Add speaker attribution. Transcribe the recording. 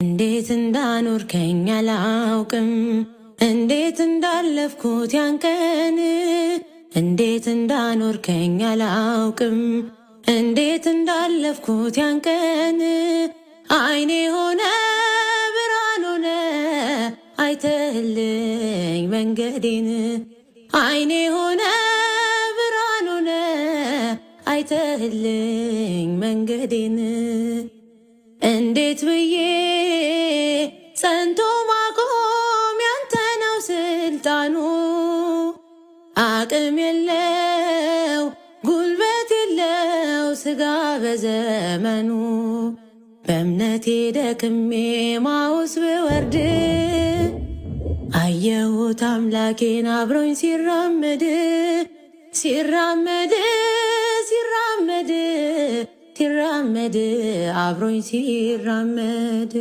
Speaker 1: እንዴት እንዳኖርከኝ አላውቅም፣ እንዴት እንዳለፍኩት ያን ቀን። እንዴት እንዳኖርከኝ አላውቅም፣ እንዴት እንዳለፍኩት ያን ቀን። አይኔ ሆነ ብርሃን ሆነ አይተህልኝ መንገዴን። አይኔ ሆነ ብርሃን ሆነ አይተህልኝ መንገዴን። እንዴት ብዬ ጸንቶ ማቆም ያንተ ነው ስልጣኑ። አቅም የለው ጉልበት የለው ስጋ በዘመኑ። በእምነቴ ደክሜ ማውስ ብወርድ አየሁት አምላኬን አብሮኝ ሲራመድ ሲራመድ ሲራመድ ሲራመድ አብሮኝ ሲራመድ